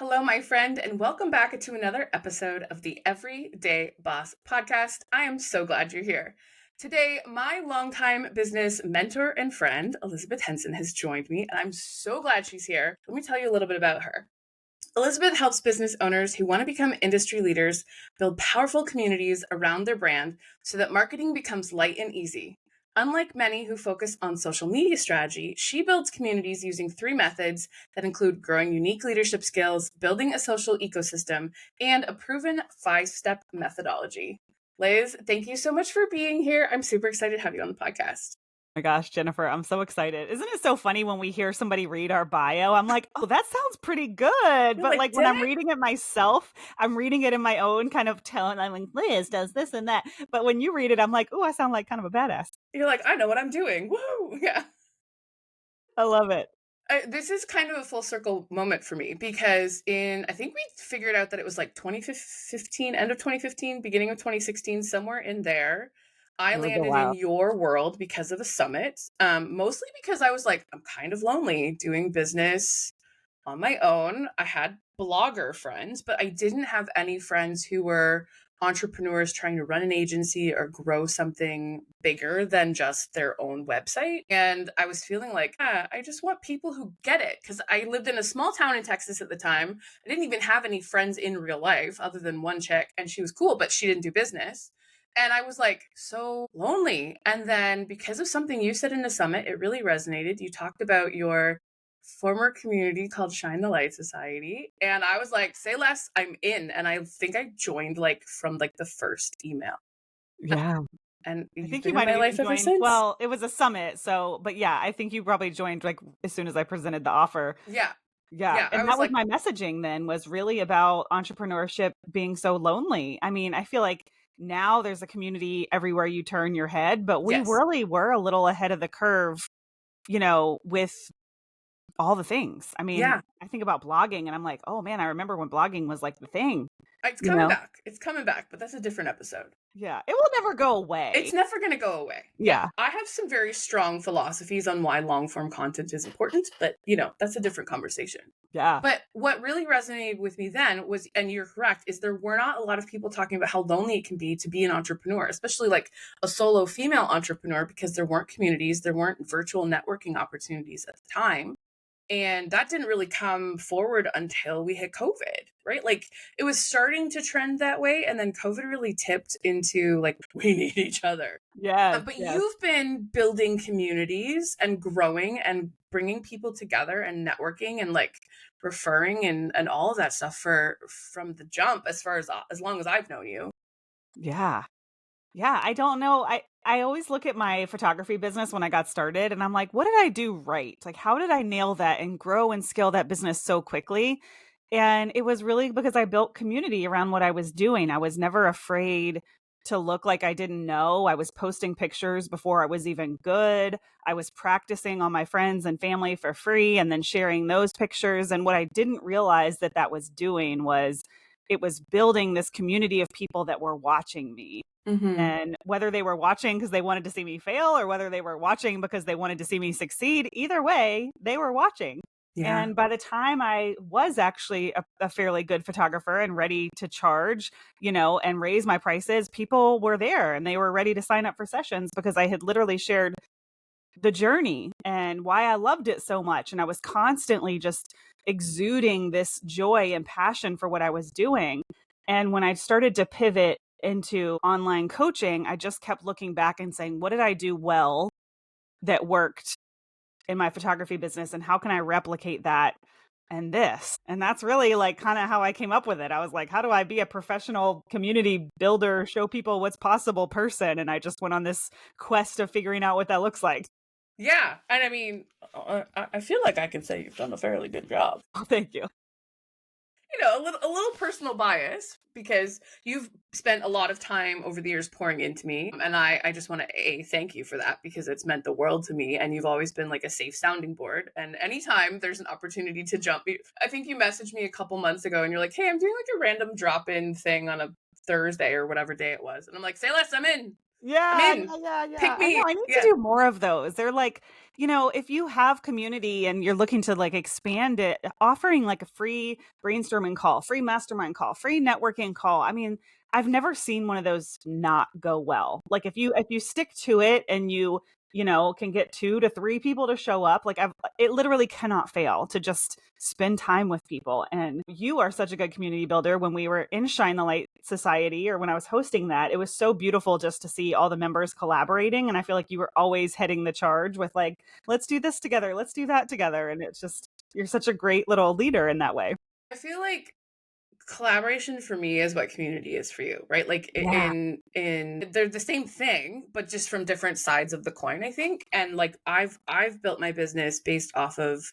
Hello, my friend, and welcome back to another episode of the Everyday Boss podcast. I am so glad you're here. Today, my longtime business mentor and friend, Elizabeth Henson, has joined me, and I'm so glad she's here. Let me tell you a little bit about her. Elizabeth helps business owners who want to become industry leaders build powerful communities around their brand so that marketing becomes light and easy. Unlike many who focus on social media strategy, she builds communities using three methods that include growing unique leadership skills, building a social ecosystem, and a proven 5-step methodology. Liz, thank you so much for being here. I'm super excited to have you on the podcast. My gosh, Jennifer, I'm so excited. Isn't it so funny when we hear somebody read our bio? I'm like, oh, that sounds pretty good. You're But like, like when did I'm it? reading it myself, I'm reading it in my own kind of tone. I'm like, Liz does this and that. But when you read it, I'm like, oh, I sound like kind of a badass. You're like, I know what I'm doing. Woo! Yeah. I love it. This is kind of a full circle moment for me because I think we figured out that it was like 2015, end of 2015, beginning of 2016, somewhere in there. I It was a landed in while. your world because of a summit, mostly because I was like, I'm kind of lonely doing business on my own. I had blogger friends, but I didn't have any friends who were entrepreneurs trying to run an agency or grow something bigger than just their own website. And I was feeling like, I just want people who get it. Because I lived in a small town in Texas at the time. I didn't even have any friends in real life other than one chick, and she was cool, but she didn't do business. And I was like so lonely. And then because of something you said in the summit, it really resonated. You talked about your former community called Shine the Light Society. And I was like, say less, I'm in. And I think I joined like from like the first email. Yeah. And I you've think you been in might my have even life ever joined. since. Well, it was a summit. So, but yeah, I think you probably joined like as soon as I presented the offer. Yeah. Yeah. Yeah. I And was that was like, my messaging then was really about entrepreneurship being so lonely. I mean, I feel like now there's a community everywhere you turn your head, but we yes. really were a little ahead of the curve, with all the things. I mean, Yeah. I think about blogging and I'm like, oh man, I remember when blogging was like the thing, It's you coming know? back. It's coming back, but that's a different episode. Yeah. It will never go It's away. never going to go away. Yeah. Yeah. I have some very strong philosophies on why long form content is important, but that's a different conversation. Yeah. But what really resonated with me then was, and you're correct, is there were not a lot of people talking about how lonely it can be to be an entrepreneur, especially like a solo female entrepreneur, because there weren't communities, there weren't virtual networking opportunities at the time. And that didn't really come forward until we hit COVID, right? Like it was starting to trend that way. And then COVID really tipped into like, we need each other. Yes. But Yes. you've been building communities and growing and bringing people together and networking and like referring and all of that stuff from the jump as long as I've known you. Yeah. Yeah, I don't know. I always look at my photography business when I got started and I'm like, what did I do right? Like how did I nail that and grow and scale that business so quickly? And it was really because I built community around what I was doing. I was never afraid to look like I didn't know. I was posting pictures before I was even good. I was practicing on my friends and family for free and then sharing those pictures. And what I didn't realize that was doing was it was building this community of people that were watching me. Mm-hmm. And whether they were watching because they wanted to see me fail or whether they were watching because they wanted to see me succeed, either way, they were watching. Yeah. And by the time I was actually a fairly good photographer and ready to charge, and raise my prices, people were there and they were ready to sign up for sessions because I had literally shared the journey and why I loved it so much. And I was constantly just exuding this joy and passion for what I was doing. And when I started to pivot into online coaching, I just kept looking back and saying, what did I do well that worked in my photography business? And how can I replicate that and this? And that's really like kind of how I came up with it. I was like, how do I be a professional community builder, show people what's possible person? And I just went on this quest of figuring out what that looks like. Yeah. And I mean, I feel like I can say you've done a fairly good job. Oh, thank you. A little personal bias because you've spent a lot of time over the years pouring into me. And I just want to thank you for that because it's meant the world to me. And you've always been like a safe sounding board. And anytime there's an opportunity to jump, I think you messaged me a couple months ago and you're like, hey, I'm doing like a random drop in thing on a Thursday or whatever day it was. And I'm like, say less, I'm in. I'm Yeah, in. yeah, yeah, yeah. Pick I know, me. I need to Yeah. do more of those. They're like, if you have community and you're looking to like expand it, offering like a free brainstorming call, free mastermind call, free networking call. I mean, I've never seen one of those not go well. Like if you stick to it and you can get 2 to 3 people to show up, like it literally cannot fail to just spend time with people. And you are such a good community builder. When we were in Shine the Light Society, or when I was hosting that, it was so beautiful just to see all the members collaborating. And I feel like you were always heading the charge with like, let's do this together, let's do that together. And it's just, you're such a great little leader in that way. I feel like collaboration for me is what community is for you, right? Like Yeah. in they're the same thing, but just from different sides of the coin, I think. And like I've built my business based off of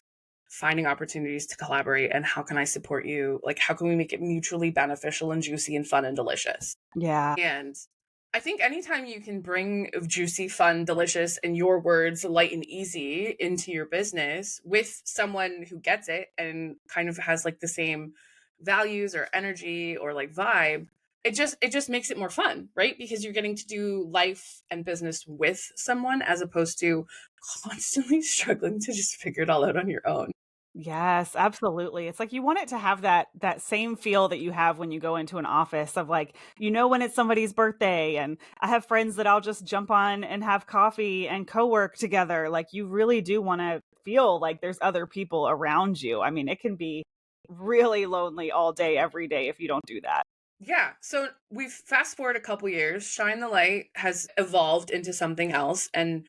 finding opportunities to collaborate and how can I support you? Like how can we make it mutually beneficial and juicy and fun and delicious? Yeah. And I think anytime you can bring juicy, fun, delicious, and your words light and easy into your business with someone who gets it and kind of has like the same values or energy or like vibe, it just makes it more fun, right? Because you're getting to do life and business with someone as opposed to constantly struggling to just figure it all out on your own. Yes, absolutely. It's like you want it to have that same feel that you have when you go into an office of like, when it's somebody's birthday, and I have friends that I'll just jump on and have coffee and co-work together. Like you really do want to feel like there's other people around you. I mean, it can be really lonely all day every day if you don't do that. Yeah. So we've fast forward a couple years. Shine the Light has evolved into something else, and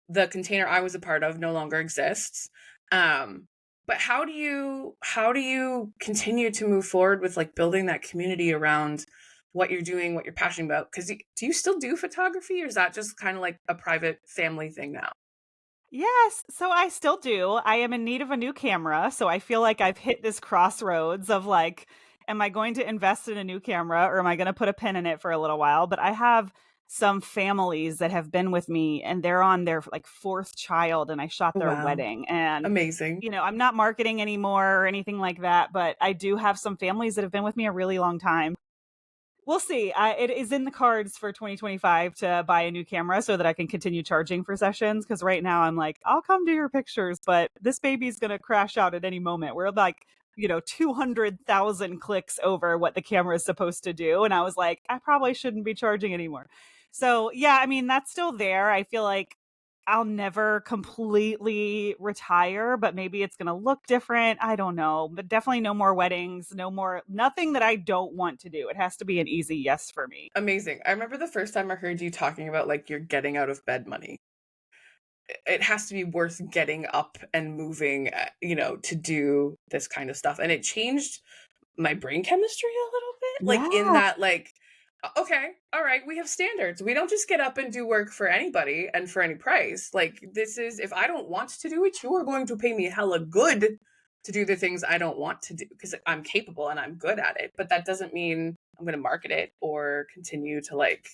the container I was a part of no longer exists. Um, but how do you continue to move forward with like building that community around what you're doing, what you're passionate about? Because do you still do photography, or is that just kind of like a private family thing now? Yes, so I still do. I am in need of a new camera, so I feel like I've hit this crossroads of like, am I going to invest in a new camera or am I going to put a pin in it for a little while? But I have some families that have been with me and they're on their like fourth child and I shot Oh, their wow. wedding. And Amazing. I'm not marketing anymore or anything like that, but I do have some families that have been with me a really long time. We'll see. It is in the cards for 2025 to buy a new camera so that I can continue charging for sessions. Because right now I'm like, I'll come do your pictures, but this baby's going to crash out at any moment. We're like, 200,000 clicks over what the camera is supposed to do. And I was like, I probably shouldn't be charging anymore. So, yeah, I mean, that's still there. I feel like I'll never completely retire, but maybe it's going to look different. I don't know, but definitely no more weddings, no more, nothing that I don't want to do. It has to be an easy yes for me. Amazing. I remember the first time I heard you talking about like your getting out of bed money. It has to be worth getting up and moving, to do this kind of stuff. And it changed my brain chemistry a little bit. Like in Yeah. that, like, okay, all right, we have standards. We don't just get up and do work for anybody and for any price. Like this is, if I don't want to do it, you are going to pay me hella good to do the things I don't want to do because I'm capable and I'm good at it. But that doesn't mean I'm going to market it or continue to like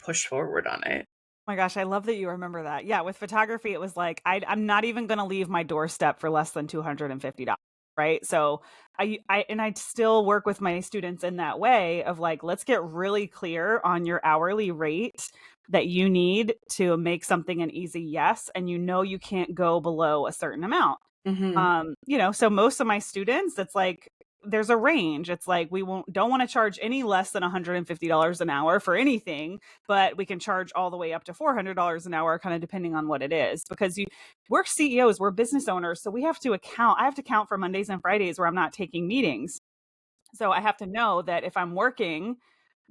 push forward on it. Oh my gosh, I love that you remember that. Yeah, with photography, it was like I'm not even going to leave my doorstep for less than $250, right? So I still work with my students in that way of like, let's get really clear on your hourly rate that you need to make something an easy yes, and you can't go below a certain amount. Hmm. So most of my students, it's like there's a range. It's like we don't want to charge any less than $150 an hour for anything, but we can charge all the way up to $400 an hour, kind of depending on what it is. Because we're CEOs, we're business owners, so we have to account. I have to count for Mondays and Fridays where I'm not taking meetings. So I have to know that if I'm working,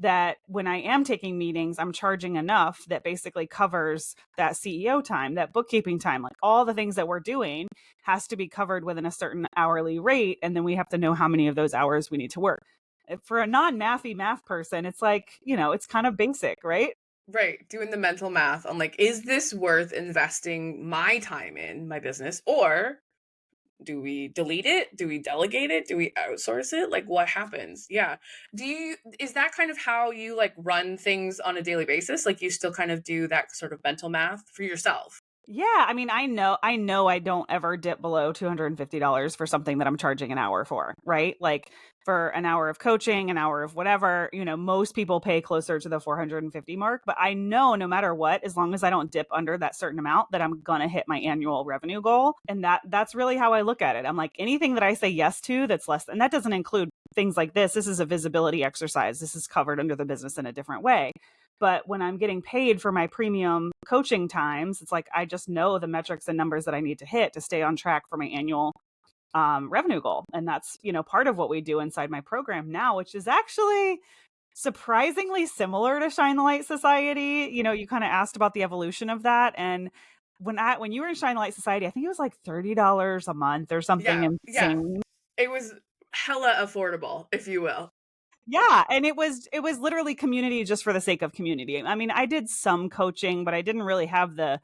that when I am taking meetings, I'm charging enough that basically covers that CEO time, that bookkeeping time, like all the things that we're doing has to be covered within a certain hourly rate. And then we have to know how many of those hours we need to work. For a non-mathy math person, it's like, it's kind of basic, right? Right. Doing the mental math on like, is this worth investing my time in my business? Or do we delete it? Do we delegate it? Do we outsource it? Like what happens? Yeah. Is that kind of how you like run things on a daily basis? Like you still kind of do that sort of mental math for yourself? Yeah, I mean, I know I don't ever dip below $250 for something that I'm charging an hour for, right? Like for an hour of coaching, an hour of whatever, most people pay closer to the 450 mark, but I know no matter what, as long as I don't dip under that certain amount, that I'm going to hit my annual revenue goal. And that's really how I look at it. I'm like, anything that I say yes to that's less, and that doesn't include things like this. This is a visibility exercise. This is covered under the business in a different way. But when I'm getting paid for my premium coaching times, it's like I just know the metrics and numbers that I need to hit to stay on track for my annual revenue goal. And that's, part of what we do inside my program now, which is actually surprisingly similar to Shine the Light Society. You kind of asked about the evolution of that. And when you were in Shine the Light Society, I think it was like $30 a month or something Yeah, yeah. insane. It was hella affordable, if you will. Yeah, and it was literally community just for the sake of community. I mean, I did some coaching, but I didn't really have the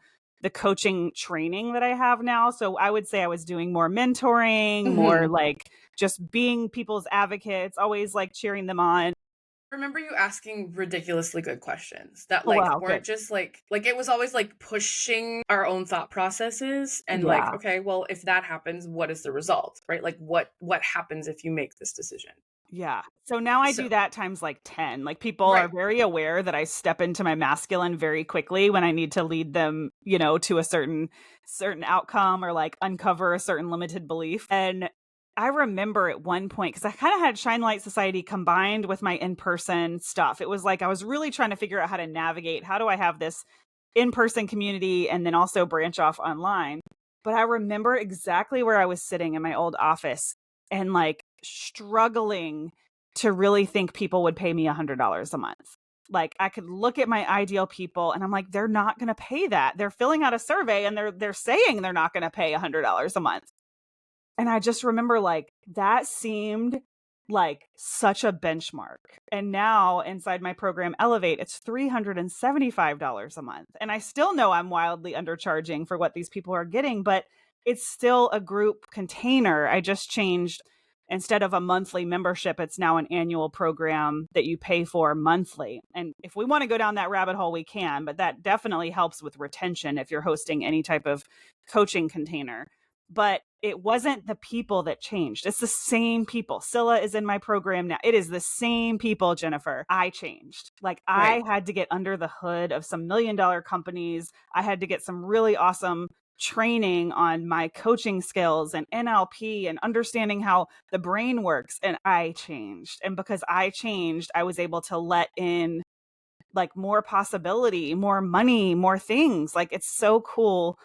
coaching training that I have now. So I would say I was doing more mentoring, more Mhm. like just being people's advocates, always like cheering them on. I remember you asking ridiculously good questions that Oh, like wow, weren't good. just like it was always like pushing our own thought processes and like, Yeah. okay, well, if that happens, what is the result? Right? Like what happens if you make this decision? Yeah. So now I do So, that times like 10. Like people are right. very aware that I step into my masculine very quickly when I need to lead them, to a certain outcome or like uncover a certain limited belief. And I remember at one point cuz I kind of had Shine Light Society combined with my in-person stuff. It was like I was really trying to figure out how to navigate, how do I have this in-person community and then also branch off online. But I remember exactly where I was sitting in my old office and like struggling to really think people would pay me $100 a month. Like I could look at my ideal people and I'm like, they're not going to pay that. They're filling out a survey and they're saying they're not going to pay $100 a month. And I just remember like that seemed like such a benchmark. And now inside my program Elevate, it's $375 a month. And I still know I'm wildly undercharging for what these people are getting, but it's still a group container. I just changed, instead of a monthly membership, it's now an annual program that you pay for monthly. And if we want to go down that rabbit hole, we can, but that definitely helps with retention if you're hosting any type of coaching container. But it wasn't the people that changed. It's the same people. Scylla is in my program now. It is the same people, Jennifer. I changed. Like I Right. had to get under the hood of some $1 million companies. I had to get some really awesome training on my coaching skills and NLP and understanding how the brain works. And I changed. And because I changed, I was able to let in like more possibility, more money, more things. Like it's so cool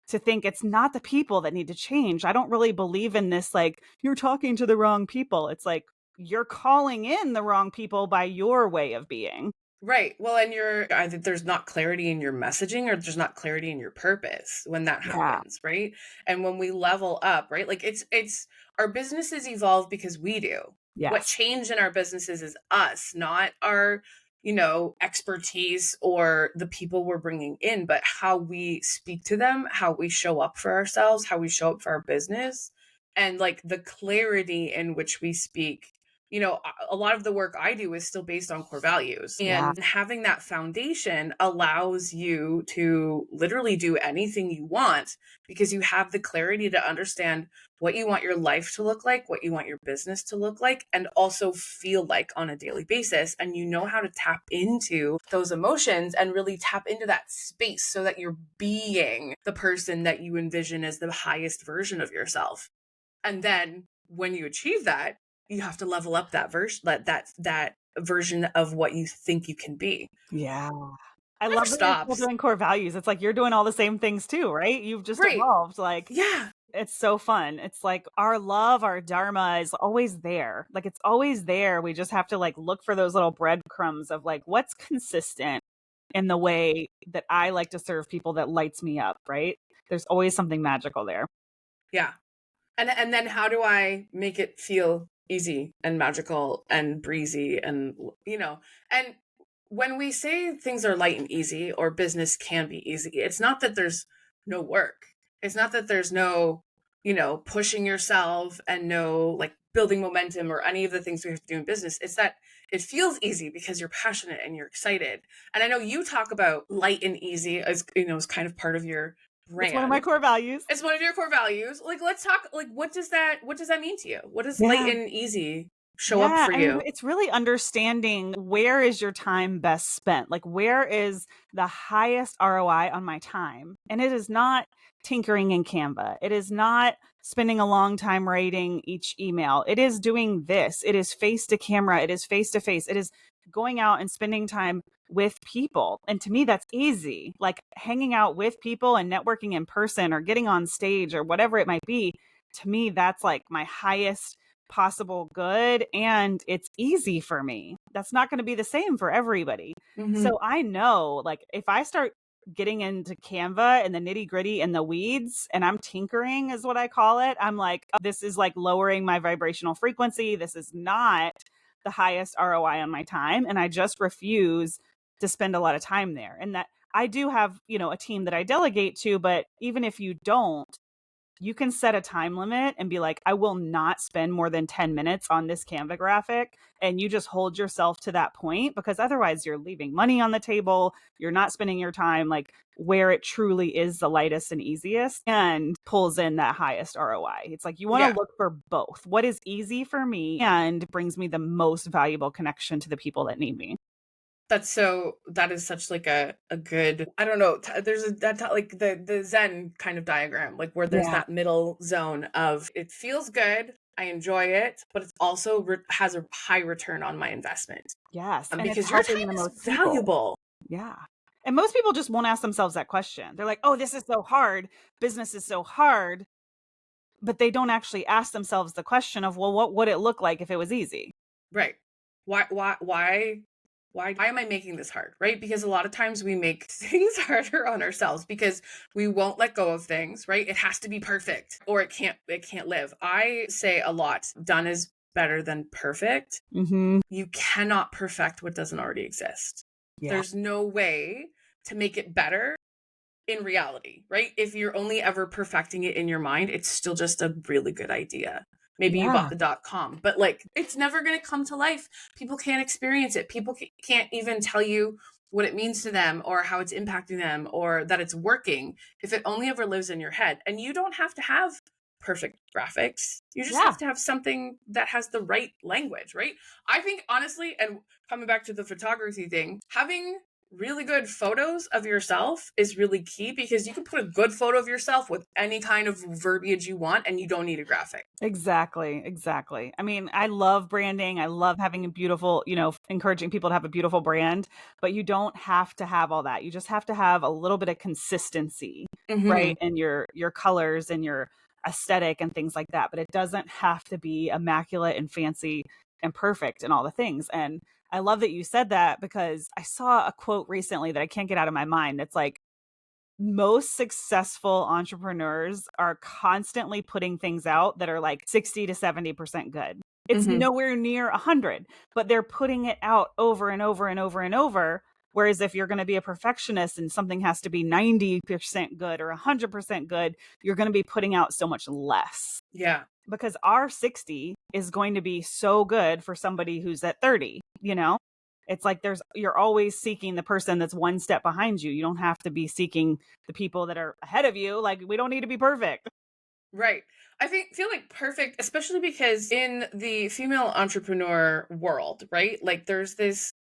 to think it's not the people that need to change. I don't really believe in this, like, you're talking to the wrong people. It's like, you're calling in the wrong people by your way of being. Right. Well, and you're either there's not clarity in your messaging or there's not clarity in your purpose when that Yeah. happens, right? And when we level up, right? Like it's our businesses evolve because we do. What Yes. change in our businesses is us, not our, expertise or the people we're bringing in, but how we speak to them, how we show up for ourselves, how we show up for our business, and like the clarity in which we speak. A lot of the work I do is still based on core values. Yeah. And having that foundation allows you to literally do anything you want because you have the clarity to understand what you want your life to look like, what you want your business to look like, and also feel like on a daily basis. And you know how to tap into those emotions and really tap into that space so that you're being the person that you envision as the highest version of yourself. And then when you achieve that, you have to level up that version, that version of what you think you can be. Yeah. I It never love that you're still stops. doing core values. It's like you're doing all the same things too, right? You've just Right. evolved. Like, Yeah. it's so fun. It's like our love, our dharma is always there. Like, it's always there. We just have to like look for those little breadcrumbs of like what's consistent in the way that I like to serve people that lights me up, right? There's always something magical there. Yeah. And then how do I make it feel easy and magical and breezy and and when we say things are light and easy or business can be easy, it's not that there's no work. It's not that there's no, pushing yourself and no like building momentum or any of the things we have to do in business. It's that it feels easy because you're passionate and you're excited. And I know you talk about light and easy as, as kind of part of your It's one of my brand. core values. It's one of your core values. Like, let's talk, like, what does that mean to you? What does light Yeah. and easy show up Yeah, for I mean, you? it's really understanding where is your time best spent? Like, where is the highest ROI on my time? And it is not tinkering in Canva. It is not spending a long time writing each email. It is doing this. It is face to camera. It is face to face. It is going out and spending time with people. And to me, that's easy. Like hanging out with people and networking in person or getting on stage or whatever it might be. To me, that's like my highest possible good, and it's easy for me. That's not going to be the same for everybody. Mhm. So I know, like, if I start getting into Canva and the nitty gritty and the weeds, and I'm tinkering, is what I call it, I'm like, oh, this is like lowering my vibrational frequency. This is not the highest ROI on my time. And I just refuse to spend a lot of time there. And that I do have, a team that I delegate to, but even if you don't, you can set a time limit and be like, I will not spend more than 10 minutes on this Canva graphic. And you just hold yourself to that point, because otherwise you're leaving money on the table. You're not spending your time like where it truly is the lightest and easiest and pulls in that highest ROI. It's like you want to Yeah. look for both. What is easy for me and brings me the most valuable connection to the people that need me. That is such like a good, I don't know, there's like the Zen kind of diagram, like where there's Yeah. that middle zone of it feels good, I enjoy it, but it's also has a high return on my investment. Yes. And it's Because your helping time the is most people. valuable. Yeah. And most people just won't ask themselves that question. They're like, oh, this is so hard. Business is so hard. But they don't actually ask themselves the question of, well, what would it look like if it was easy? Right. Why am I making this hard? Right? Because a lot of times we make things harder on ourselves because we won't let go of things, right? It has to be perfect or it can't live. I say a lot, done is better than perfect. Mm-hmm. You cannot perfect what doesn't already exist. Yeah. There's no way to make it better in reality, right? If you're only ever perfecting it in your mind, it's still just a really good idea. Maybe you bought Yeah. the .com, but like it's never going to come to life. People can't experience it. People can't even tell you what it means to them or how it's impacting them or that it's working if it only ever lives in your head. And you don't have to have perfect graphics. You just Yeah. have to have something that has the right language, right? I think honestly, and coming back to the photography thing, having really good photos of yourself is really key because you can put a good photo of yourself with any kind of verbiage you want and you don't need a graphic. Exactly. Exactly. I mean, I love branding. I love having a beautiful, encouraging people to have a beautiful brand, but you don't have to have all that. You just have to have a little bit of consistency, Mm-hmm. right? And your colors and your aesthetic and things like that. But it doesn't have to be immaculate and fancy and perfect and all the things. And I love that you said that, because I saw a quote recently that I can't get out of my mind. It's like, most successful entrepreneurs are constantly putting things out that are like 60 to 70% good. It's Mm-hmm. nowhere near 100, but they're putting it out over and over and over and over. Whereas if you're going to be a perfectionist and something has to be 90% good or 100% good, you're going to be putting out so much less, Yeah. because our 60 is going to be so good for somebody who's at 30. It's like you're always seeking the person that's one step behind you. You don't have to be seeking the people that are ahead of you. Like, we don't need to be perfect. Right. Feel like perfect, especially because in the female entrepreneur world, right? Like there's this,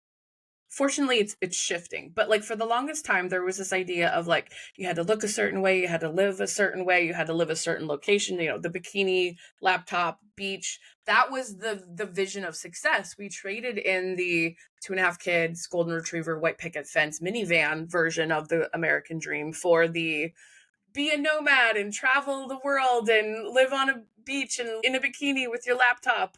fortunately it's shifting, but like for the longest time there was this idea of like you had to look a certain way, you had to live a certain way, you had to live a certain location, the bikini, laptop, beach. That was the vision of success. We traded in the 2.5 kids, golden retriever, white picket fence minivan version of the American dream for the be a nomad and travel the world and live on a beach and in a bikini with your laptop.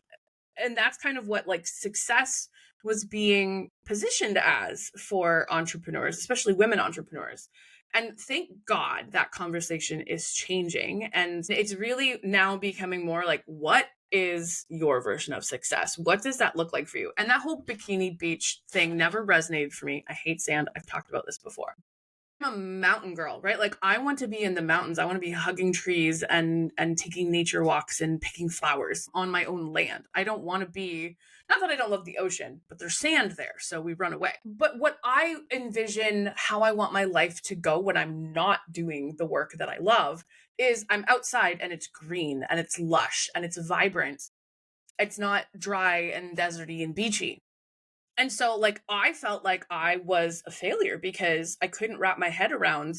And that's kind of what like success was being positioned as for entrepreneurs, especially women entrepreneurs. And thank God that conversation is changing. And it's really now becoming more like, what is your version of success? What does that look like for you? And that whole bikini beach thing never resonated for me. I hate sand. I've talked about this before. I'm a mountain girl, right? Like I want to be in the mountains. I want to be hugging trees and taking nature walks and picking flowers on my own land. I don't want to be, not that I don't love the ocean, but there's sand there, so we run away. But what I envision how I want my life to go when I'm not doing the work that I love is I'm outside and it's green and it's lush and it's vibrant. It's not dry and deserty and beachy. And so, like, I felt like I was a failure because I couldn't wrap my head around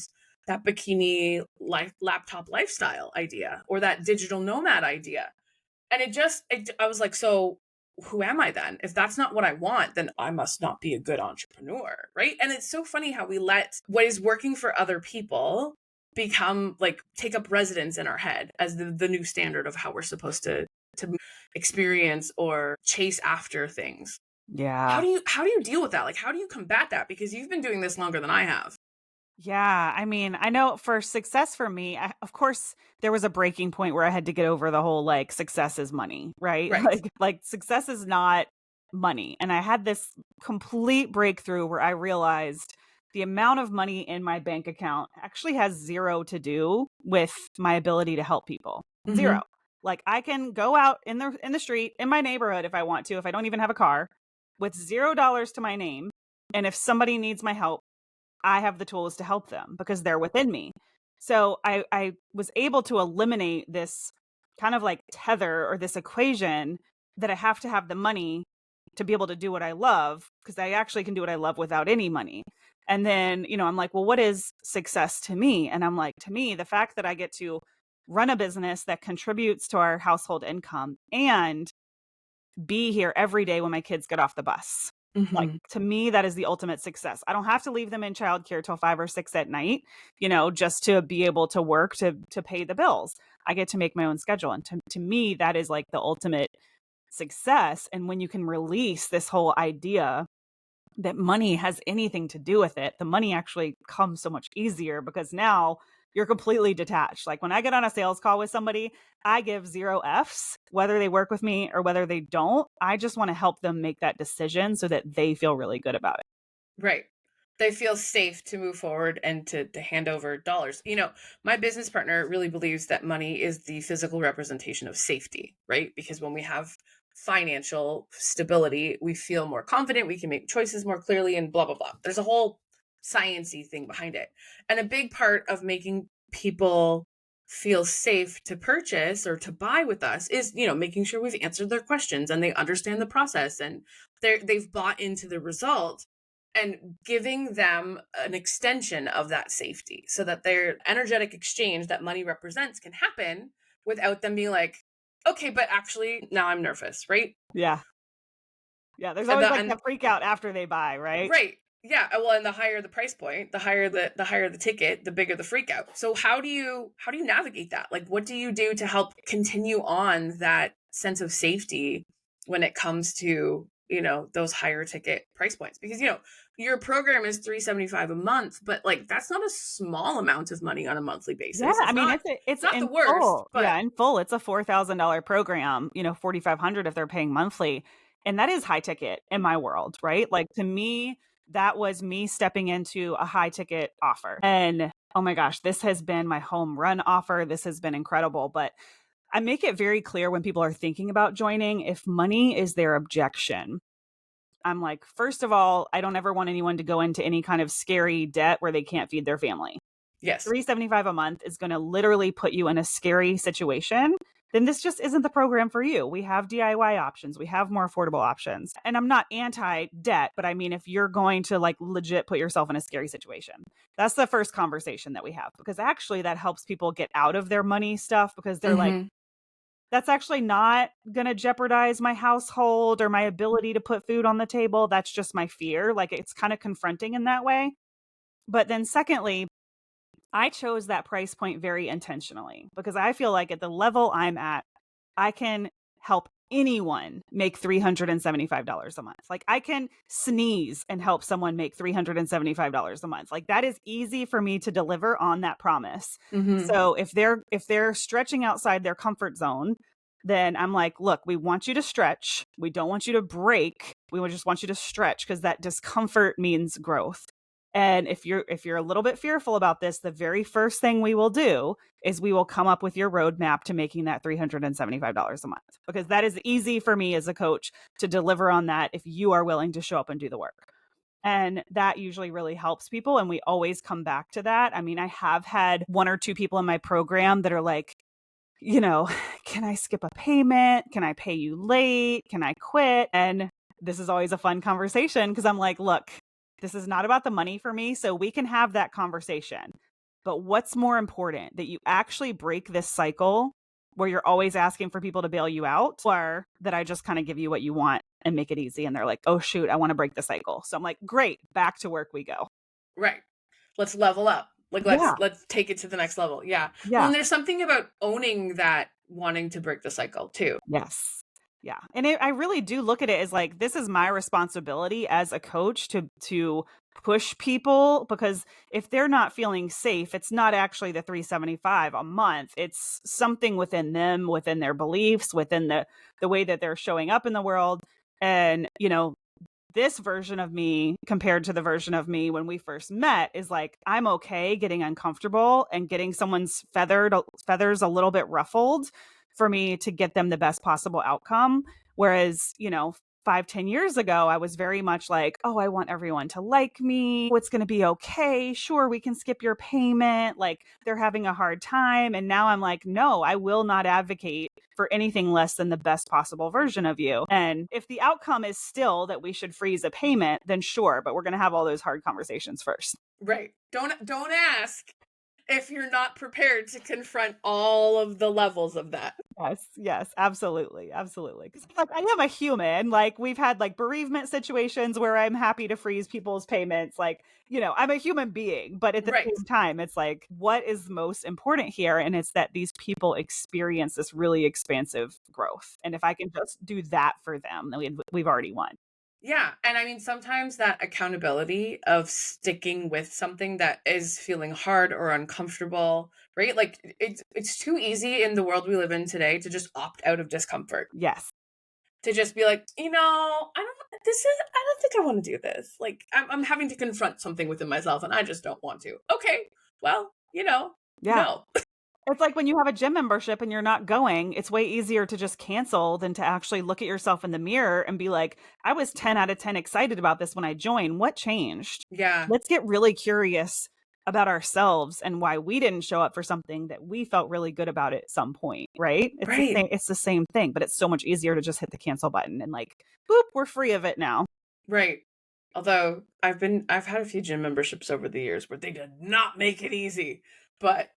that bikini life laptop lifestyle idea or that digital nomad idea. And I was like, so who am I then? If that's not what I want, then I must not be a good entrepreneur, right? And it's so funny how we let what is working for other people become like take up residence in our head as the new standard of how we're supposed to experience or chase after things. Yeah. How do you deal with that? Like, how do you combat that? Because you've been doing this longer than I have. Yeah, I mean, I know for success for me, of course, there was a breaking point where I had to get over the whole like success is money, right? Right. Like success is not money. And I had this complete breakthrough where I realized the amount of money in my bank account actually has zero to do with my ability to help people. Zero. Mhm. Like I can go out in the street in my neighborhood if I want to, if I don't even have a car, with $0 to my name. And if somebody needs my help, I have the tools to help them because they're within me. So I was able to eliminate this kind of like tether or this equation that I have to have the money to be able to do what I love because I actually can do what I love without any money. And then, I'm like, well, what is success to me? And I'm like, to me, the fact that I get to run a business that contributes to our household income and be here every day when my kids get off the bus. Like Mhm. to me, that is the ultimate success. I don't have to leave them in childcare till 5 or 6 at night, just to be able to work to pay the bills. I get to make my own schedule. And to me, that is like the ultimate success. And when you can release this whole idea that money has anything to do with it, the money actually comes so much easier because now you're completely detached. Like when I get on a sales call with somebody, I give zero F's, whether they work with me or whether they don't. I just want to help them make that decision so that they feel really good about it. Right. They feel safe to move forward and to hand over dollars. My business partner really believes that money is the physical representation of safety, right? Because when we have financial stability, we feel more confident, we can make choices more clearly, and blah, blah, blah. There's a whole sciency thing behind it. And a big part of making people feel safe to purchase or to buy with us is, making sure we've answered their questions and they understand the process and they've bought into the result and giving them an extension of that safety so that their energetic exchange that money represents can happen without them being like, okay, but actually now I'm nervous, right? Yeah. Yeah. There's And always the like and that freak out after they buy, right? right. Yeah. Well, and the higher the price point, the higher the ticket, the bigger the freak out. So how do you navigate that? Like what do you do to help continue on that sense of safety when it comes to, those higher ticket price points? Because your program is 375 a month, but like that's not a small amount of money on a monthly Yeah, basis. I It's mean, not it's not the in worst, full. but Yeah, in full, it's a $4,000 program, 4,500 if they're paying monthly. And that is high ticket in my world, right? Like to me, that was me stepping into a high ticket offer. And oh my gosh, this has been my home run offer. This has been incredible. But I make it very clear when people are thinking about joining, if money is their objection, I'm like, first of all, I don't ever want anyone to go into any kind of scary debt where they can't feed their family. yes. 375 a month is going to literally put you in a scary situation, then this just isn't the program for you. We have DIY options. We have more affordable options. And I'm not anti debt, but I mean, if you're going to like legit put yourself in a scary situation, that's the first conversation that we have because actually that helps people get out of their money stuff because they're like, Mhm. that's actually not going to jeopardize my household or my ability to put food on the table. That's just my fear. Like it's kind of confronting in that way. But then secondly, I chose that price point very intentionally because I feel like at the level I'm at, I can help anyone make $375 a month. Like I can sneeze and help someone make $375 a month. Like that is easy for me to deliver on that promise. Mhm. So if they're stretching outside their comfort zone, then I'm like, look, we want you to stretch. We don't want you to break. We just want you to stretch because that discomfort means growth. And if you're a little bit fearful about this, the very first thing we will do is we will come up with your roadmap to making that $375 a month, because that is easy for me as a coach to deliver on that if you are willing to show up and do the work. And that usually really helps people. And we always come back to that. I mean, I have had one or two people in my program that are like, you know, can I skip a payment? Can I pay you late? Can I quit? And this is always a fun conversation because I'm like, look, this is not about the money for me. So we can have that conversation. But what's more important, that you actually break this cycle where you're always asking for people to bail you out, or that I just kind of give you what you want and make it easy? And they're like, oh, shoot, I want to break the cycle. So I'm like, great, back to work we go. Right. Let's level up. Like Yeah. let's take it to the next level. Yeah. Well, Yeah. and there's something about owning that wanting to break the cycle too. Yes. Yeah. And I really do look at it as like, this is my responsibility as a coach to push people, because if they're not feeling safe, it's not actually the 375 a month. It's something within them, within their beliefs, within the way that they're showing up in the world. And, this version of me compared to the version of me when we first met is like, I'm okay getting uncomfortable and getting someone's feathers a little bit ruffled for me to get them the best possible outcome. Whereas, 5-10 years ago, I was very much like, oh, I want everyone to like me. It's going to be okay. Sure, we can skip your payment. Like, they're having a hard time. And now I'm like, no, I will not advocate for anything less than the best possible version of you. And if the outcome is still that we should freeze a payment, then sure, but we're going to have all those hard conversations first. Right. Don't ask if you're not prepared to confront all of the levels of that. Yes, absolutely, absolutely. Because like I am a human. Like we've had like bereavement situations where I'm happy to freeze people's payments. Like I'm a human being, but at the Right. same time, it's like what is most important here, and it's that these people experience this really expansive growth. And if I can just do that for them, then we've already won. Yeah. And I mean, sometimes that accountability of sticking with something that is feeling hard or uncomfortable, right? Like it's too easy in the world we live in today to just opt out of discomfort. Yes. To just be like, I don't think I want to do this. Like I'm having to confront something within myself and I just don't want to. Okay. Well, Yeah. no. It's like when you have a gym membership and you're not going, it's way easier to just cancel than to actually look at yourself in the mirror and be like, I was 10 out of 10 excited about this when I joined. What changed? Yeah. Let's get really curious about ourselves and why we didn't show up for something that we felt really good about at some point, right? Right. It's the same thing, but it's so much easier to just hit the cancel button and like, boop, we're free of it now. Right. Although I've had a few gym memberships over the years where they did not make it easy, but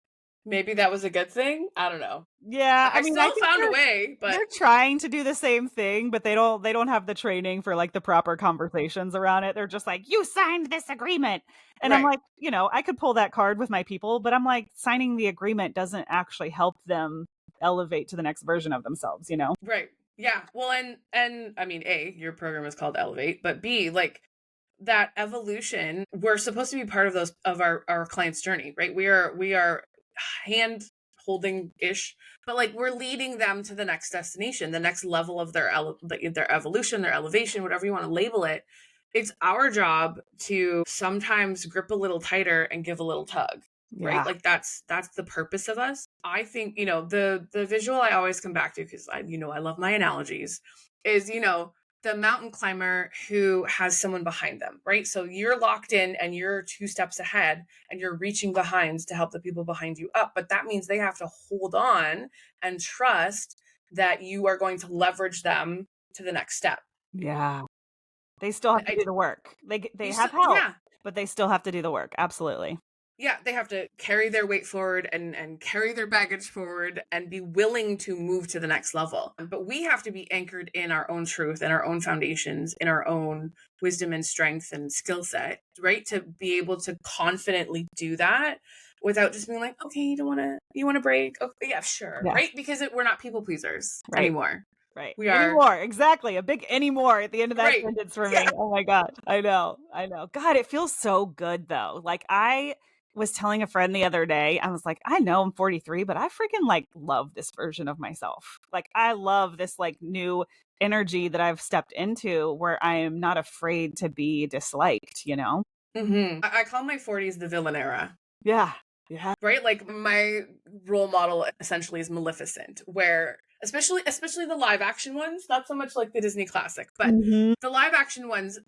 maybe that was a good thing. I don't know. Yeah, I I mean, I still think found a way, but they're trying to do the same thing, but they don't have the training for like the proper conversations around it. They're just like, "You signed this agreement." And I'm right. like, I could pull that card with my people, but I'm like, signing the agreement doesn't actually help them elevate to the next version of themselves. Right. Yeah. Well, and I mean, A, your program is called Elevate, but B, like that evolution, we're supposed to be part of those of our client's journey, right? We are hand holding ish, but like we're leading them to the next destination, the next level of their evolution, their elevation, whatever you want to label it. It's our job to sometimes grip a little tighter and give a little tug, right? Yeah. Like that's the purpose of us. I think, the visual I always come back to, because I love my analogies, is the mountain climber who has someone behind them, right? So you're locked in and you're 2 steps ahead and you're reaching behind to help the people behind you up. But that means they have to hold on and trust that you are going to leverage them to the next step. Yeah. They still have to I, do the work. They you have still, help, yeah, but they still have to do the work. Absolutely. yeah, they have to carry their weight forward and carry their baggage forward and be willing to move to the next level. But we have to be anchored in our own truth and our own foundations, in our own wisdom and strength and skill set, right? To be able to confidently do that without just being like, okay, you want to break? Okay, yeah, sure. Yeah. Right? Because we're not people pleasers Right. anymore. Right. We are, Anymore. Exactly. A big anymore at the end of that right. sentence for Yeah. me. Oh my God. I know. I know. God, it feels so good though. Like I was telling a friend the other day, I was like, I know I'm 43, but I freaking like love this version of myself. Like I love this like new energy that I've stepped into where I am not afraid to be disliked. I call my 40s the villain era. Yeah. Yeah. Right? Like my role model essentially is Maleficent, where especially the live action ones, not so much like the Disney classic, but Mhm. the live action ones,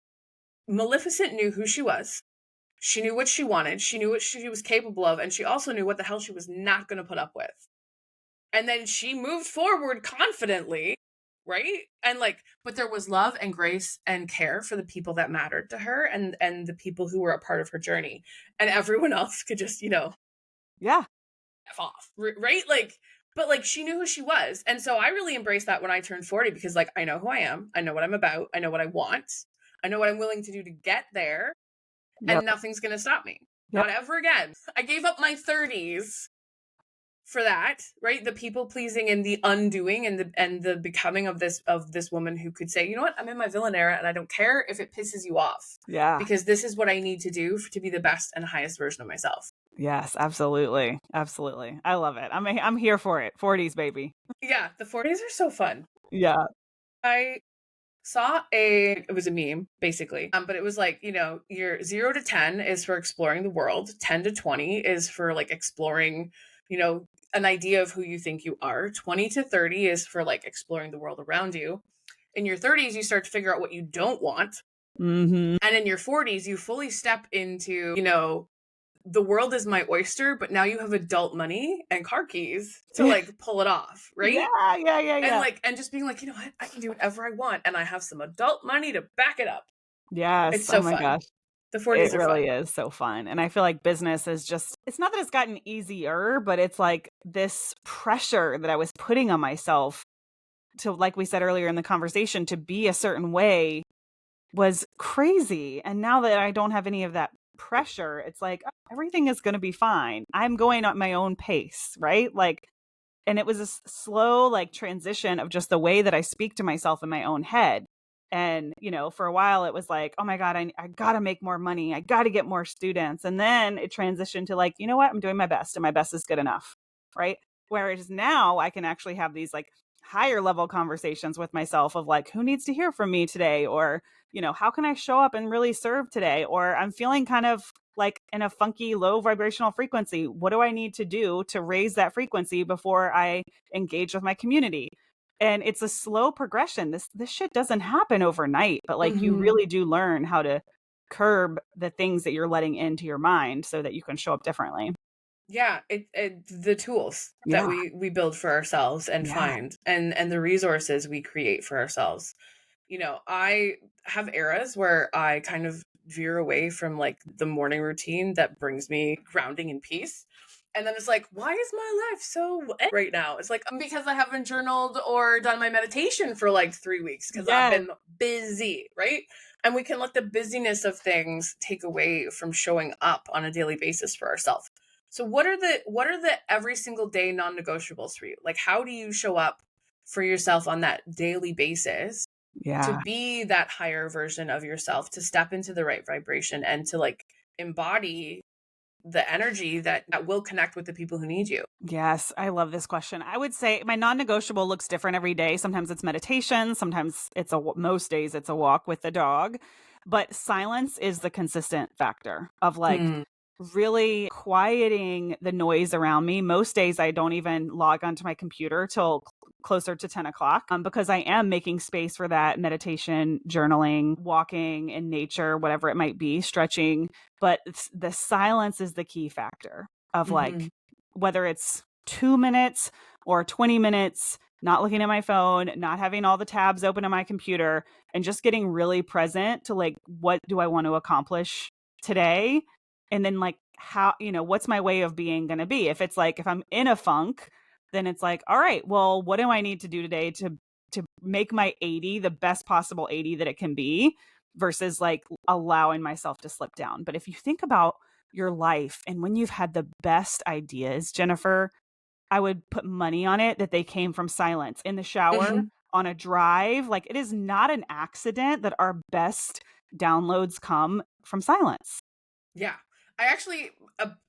Maleficent knew who she was. She knew what she wanted. She knew what she was capable of, and she also knew what the hell she was not going to put up with. And then she moved forward confidently, right? And like, but there was love and grace and care for the people that mattered to her, and the people who were a part of her journey, and everyone else could just, Yeah. F off, right? Like, but like she knew who she was. And so I really embraced that when I turned 40 because like I know who I am, I know what I'm about, I know what I want, I know what I'm willing to do to get there, Yep. and nothing's going to stop me. Yep. Not ever again. I gave up my 30s for that, right? The people pleasing and the undoing and the becoming of this woman who could say, you know what, I'm in my villain era and I don't care if it pisses you off Yeah. because this is what I need to do to be the best and highest version of myself. Yes, absolutely. Absolutely. I love it. I'm here for it. 40s, baby. Yeah, the 40s are so fun. Yeah. I saw it was a meme basically. But it was like, your 0 to 10 is for exploring the world, 10 to 20 is for like exploring, an idea of who you think you are, 20 to 30 is for like exploring the world around you. In your 30s you start to figure out what you don't want, Mhm. and in your 40s you fully step into, the world is my oyster, but now you have adult money and car keys to like pull it off, right? Yeah, yeah, yeah, And yeah. like, and just being like, you know what, I can do whatever I want and I have some adult money to back it up. Yes. It's Oh so my fun. gosh. The It 40s are really fun. is so fun. And I feel like business is just, it's not that it's gotten easier, but it's like this pressure that I was putting on myself to, like we said earlier in the conversation, to be a certain way was crazy. And now that I don't have any of that pressure, it's like, oh, everything is going to be fine. I'm going at my own pace, right? Like, and it was a slow like transition of just the way that I speak to myself in my own head. And, for a while it was like, oh my God, I got to make more money. I got to get more students. And then it transitioned to like, you know what? I'm doing my best and my best is good enough. Right. Whereas now I can actually have these like higher level conversations with myself of like, who needs to hear from me today? Or, how can I show up and really serve today? Or I'm feeling kind of like in a funky low vibrational frequency. What do I need to do to raise that frequency before I engage with my community? And it's a slow progression. This shit doesn't happen overnight, but like you Hmm. really do learn how to curb the things that you're letting into your mind so that you can show up differently. Yeah, the tools that Yeah. we build for ourselves and Yeah. find, and the resources we create for ourselves. I have eras where I kind of veer away from like the morning routine that brings me grounding and peace. And then it's like, why is my life so right now? It's like because I haven't journaled or done my meditation for like 3 weeks because I've Yes. been busy, right? And we can let the busyness of things take away from showing up on a daily basis for ourselves. So what are the every single day non-negotiables for you? Like how do you show up for yourself on that daily basis to Yeah. be that higher version of yourself, to step into the right vibration and to like embody the energy that will connect with the people who need you? Yes, I love this question. I would say my non-negotiable looks different every day. Sometimes it's meditation, sometimes most days it's a walk with the dog, but silence is the consistent factor of like Hmm. really quieting the noise around me. Most days I don't even log onto my computer till closer to 10 o'clock because I am making space for that meditation, journaling, walking in nature, whatever it might be, stretching. But the silence is the key factor of Hmm. like, whether it's 2 minutes or 20 minutes, not looking at my phone, not having all the tabs open on my computer, and just getting really present to like, what do I want to accomplish today? And then like, how, what's my way of being going to be? If it's like, if I'm in a funk, then it's like, all right, well, what do I need to do today to make my 80 the best possible 80 that it can be versus like allowing myself to slip down. But if you think about your life and when you've had the best ideas, Jennifer, I would put money on it that they came from silence in the shower, Hmm. on a drive. Like it is not an accident that our best downloads come from silence. Yeah. I actually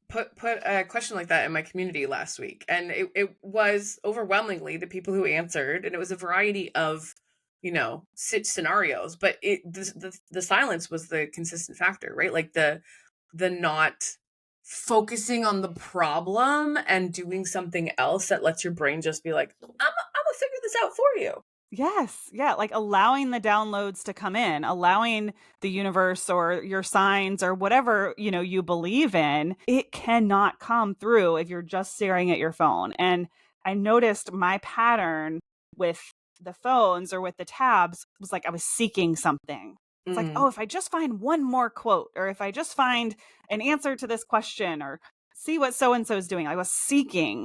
put a question like that in my community last week, and it was overwhelmingly the people who answered, and it was a variety of scenarios, but the silence was the consistent factor, right? Like the not focusing on the problem and doing something else that lets your brain just be like, I'm gonna figure this out for you. Yes. Yeah. Like allowing the downloads to come in, allowing the universe or your signs or whatever, you believe in, it cannot come through if you're just staring at your phone. And I noticed my pattern with the phones or with the tabs was like I was seeking something. It's like, Mm. oh, if I just find one more quote, or if I just find an answer to this question, or see what so and so is doing, I was seeking.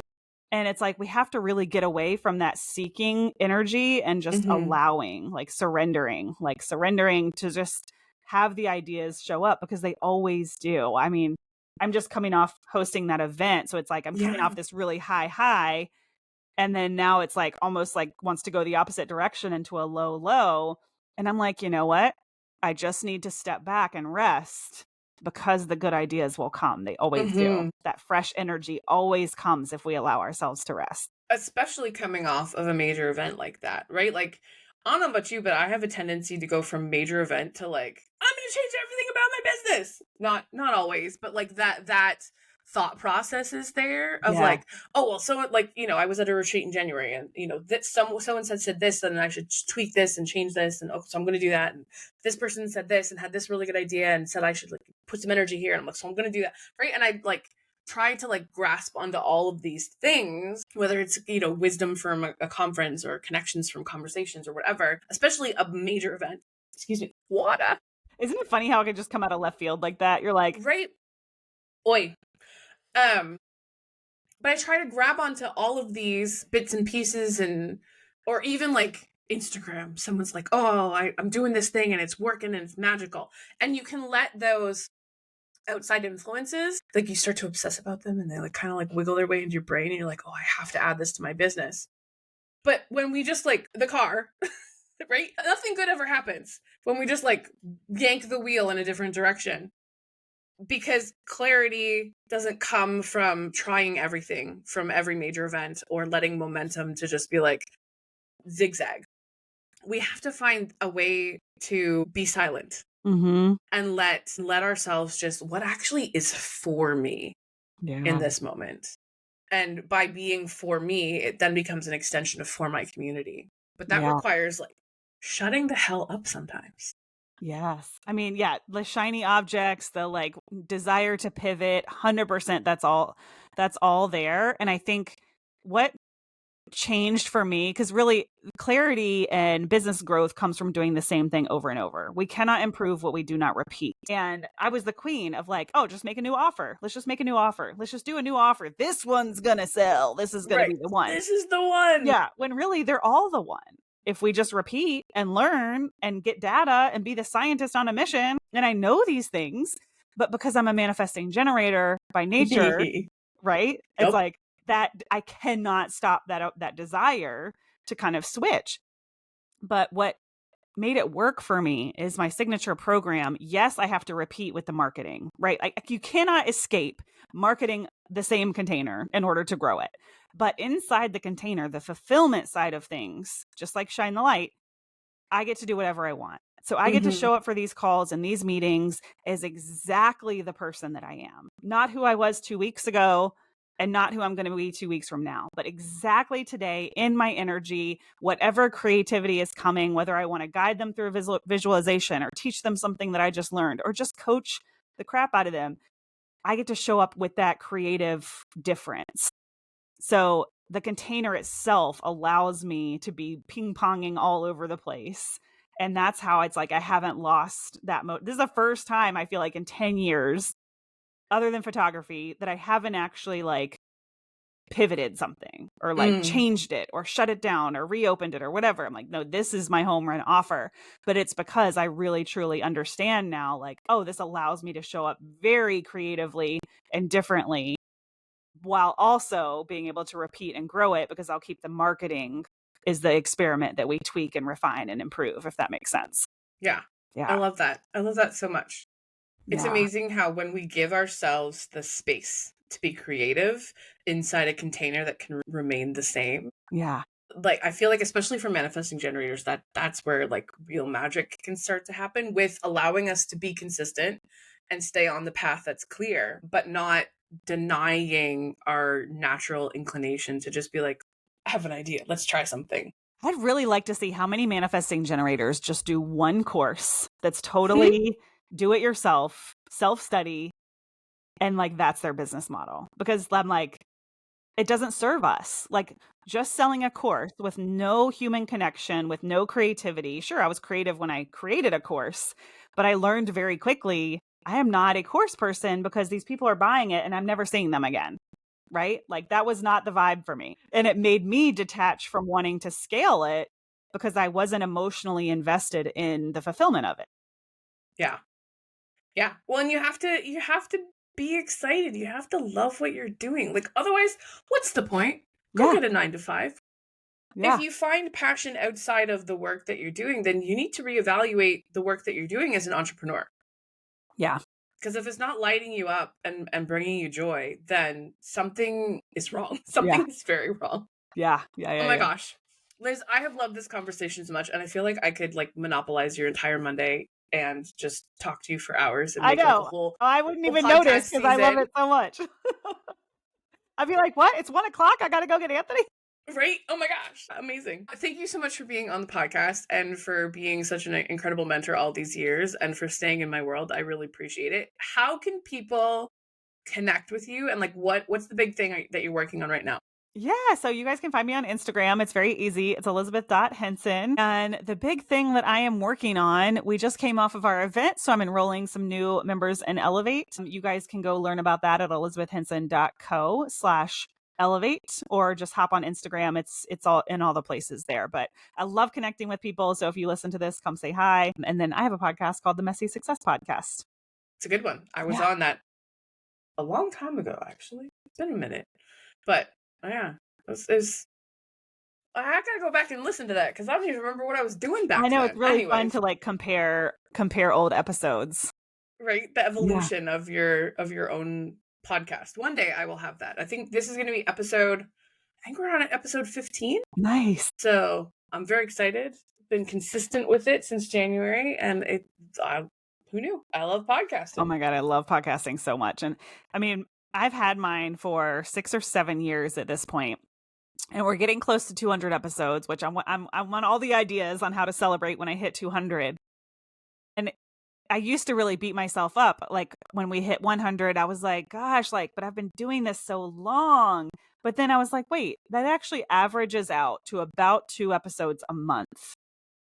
And it's like we have to really get away from that seeking energy and just Hmm. allowing, like surrendering to just have the ideas show up because they always do. I mean, I'm just coming off hosting that event. So it's like I'm coming Yeah. off this really high. And then now it's like almost like wants to go the opposite direction into a low. And I'm like, you know what? I just need to step back and rest because the good ideas will come. They always do. Hmm. That fresh energy always comes if we allow ourselves to rest. Especially coming off of a major event like that, right? Like, I don't know about you, but I have a tendency to go from major event to like, I'm going to change everything about my business. Not always, but like that thought process is there of Yeah. like, oh well, so like I was at a retreat in January, and that someone said this, then I should tweak this and change this, and so I'm going to do that. And this person said this and had this really good idea and said I should like put some energy here, and I'm like, so I'm going to do that, right? And I like try to like grasp onto all of these things, whether it's wisdom from a conference or connections from conversations or whatever, especially a major event. Excuse me, water. Isn't it funny how it could just come out of left field like that? You're like, Right. Oi. um but I try to grab onto all of these bits and pieces, and or even like Instagram, someone's like, oh, I'm doing this thing and it's working and it's magical, and you can let those outside influences, like you start to obsess about them and they like kind of like wiggle their way into your brain, and you're like, oh, I have to add this to my business. But when we just like the car, right, nothing good ever happens when we just like yank the wheel in a different direction, because clarity doesn't come from trying everything from every major event or letting momentum to just be like zigzag. We have to find a way to be silent mm-hmm. and let ourselves just, what actually is for me in Yeah. this moment. And by being for me, it then becomes an extension of for my community. But that Yeah. requires like shutting the hell up sometimes. Yes. I mean, yeah, the shiny objects, the like desire to pivot, 100% that's all there. And I think what changed for me, because really clarity and business growth comes from doing the same thing over and over. We cannot improve what we do not repeat. And I was the queen of like, oh, just make a new offer. Let's just make a new offer. Let's just do a new offer. This one's going to sell. This is going to Right. be the one. This is the one. Yeah, when really they're all the one. If we just repeat and learn and get data and be the scientist on a mission, and I know these things, but because I'm a manifesting generator by nature, right? It's Yep. like that I cannot stop that desire to kind of switch. But what made it work for me is my signature program. Yes, I have to repeat with the marketing, right? Like you cannot escape marketing the same container in order to grow it. But inside the container, the fulfillment side of things, just like Shine the Light, I get to do whatever I want. So I get to Mm-hmm. show up for these calls and these meetings as exactly the person that I am, not who I was 2 weeks ago and not who I'm going to be 2 weeks from now, but exactly today in my energy, whatever creativity is coming, whether I want to guide them through visualization or teach them something that I just learned or just coach the crap out of them. I get to show up with that creative difference. So the container itself allows me to be ping ponging all over the place. And that's how it's like I haven't lost that This is the first time I feel like in 10 years, other than photography, that I haven't actually like pivoted something or like Mm. changed it or shut it down or reopened it or whatever. I'm like, no, this is my home run offer. But it's because I really truly understand now, like, oh, this allows me to show up very creatively and differently while also being able to repeat and grow it, because I'll keep the marketing is the experiment that we tweak and refine and improve, if that makes sense. Yeah. I Yeah. love that. I love that so much. It's Yeah. amazing how when we give ourselves the space to be creative inside a container that can remain the same, Yeah. like, I feel like, especially for manifesting generators, that's where like real magic can start to happen, with allowing us to be consistent and stay on the path that's clear, but not denying our natural inclination to just be like, I have an idea, let's try something. I'd really like to see how many manifesting generators just do one course that's totally do it yourself, self-study, and like that's their business model. Because I'm like, it doesn't serve us. Like just selling a course with no human connection, with no creativity. Sure, I was creative when I created a course, but I learned very quickly I am not a course person because these people are buying it and I'm never seeing them again. Right? Like that was not the vibe for me. And it made me detach from wanting to scale it because I wasn't emotionally invested in the fulfillment of it. Yeah. Yeah. Well, and you have to be excited. You have to love what you're doing. Like, otherwise, what's the point? Go Yeah. get a 9 to 5. If Yeah. you find passion outside of the work that you're doing, then you need to reevaluate the work that you're doing as an entrepreneur. Yeah. Because if it's not lighting you up and bringing you joy, then something is wrong. Yeah. Something is very wrong. Yeah. Yeah. Oh Yeah. my Yeah. gosh. Liz, I have loved this conversation so much, and I feel like I could like monopolize your entire Monday and just talk to you for hours and I make like a know. whole I wouldn't whole even podcast notice because I love season. it so much. I'd be like, what? It's 1 o'clock. I got to go get Anthony. Right? Oh my gosh. Amazing. Thank you so much for being on the podcast and for being such an incredible mentor all these years and for staying in my world. I really appreciate it. How can people connect with you, and like what's the big thing that you're working on right now? Yeah, so you guys can find me on Instagram. It's very easy. It's Elizabeth.Henson. And the big thing that I am working on, we just came off of our event, so I'm enrolling some new members in Elevate. You guys can go learn about that at elizabethhenson.co/elevate, or just hop on Instagram. It's all in all the places there. But I love connecting with people. So if you listen to this, come say hi. And then I have a podcast called the Messy Success Podcast. It's a good one. I was Yeah. on that a long time ago, actually. It's been a minute. But yeah, this is I gotta go back and listen to that because I don't even remember what I was doing I back know it's then. really fun Anyways, to like compare old episodes. right? The Yeah. evolution of your own podcast. One day I will have that. I think this is gonna be I think we're on episode 15. Nice. So I'm very excited. Been consistent with it since January, and who knew? I love Oh podcasting. my God, I love podcasting so much. And I mean, I've had mine for 6 or 7 years at this point, and we're getting close to 200 episodes, which I want all the ideas on how to celebrate when I hit 200. And I used to really beat myself up. Like when we hit 100, I was like, gosh, like, but I've been doing this so long. But then I was like, wait, that actually averages out to about 2 episodes a month.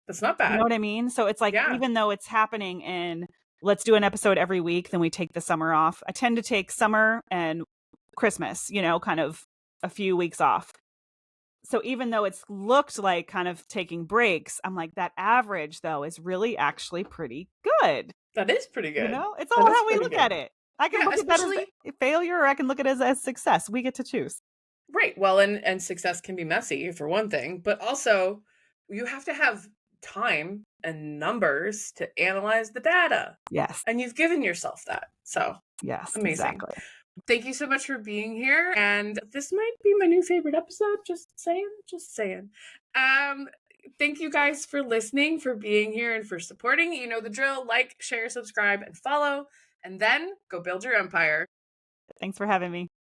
That's not You know bad. what I mean? So it's like, Yeah. even though it's happening in, let's do an episode every week, then we take the summer off. I tend to take summer and Christmas, kind of a few weeks off. So even though it's looked like kind of taking breaks, I'm like, that average though is really actually pretty good. That is pretty good. It's That all is how we pretty look at good. it. I can Yeah, look at that as especially failure, or I can look at it as success. We get to choose. right. Well, and success can be messy for one thing, but also you have to have time and numbers to analyze the data. Yes. And you've given yourself that. So Yes, amazing. exactly. Thank you so much for being here. And this might be my new favorite episode. Just saying, just saying. Thank you guys for listening, for being here, and for supporting. You know the drill. Like, share, subscribe, and follow. And then go build your empire. Thanks for having me.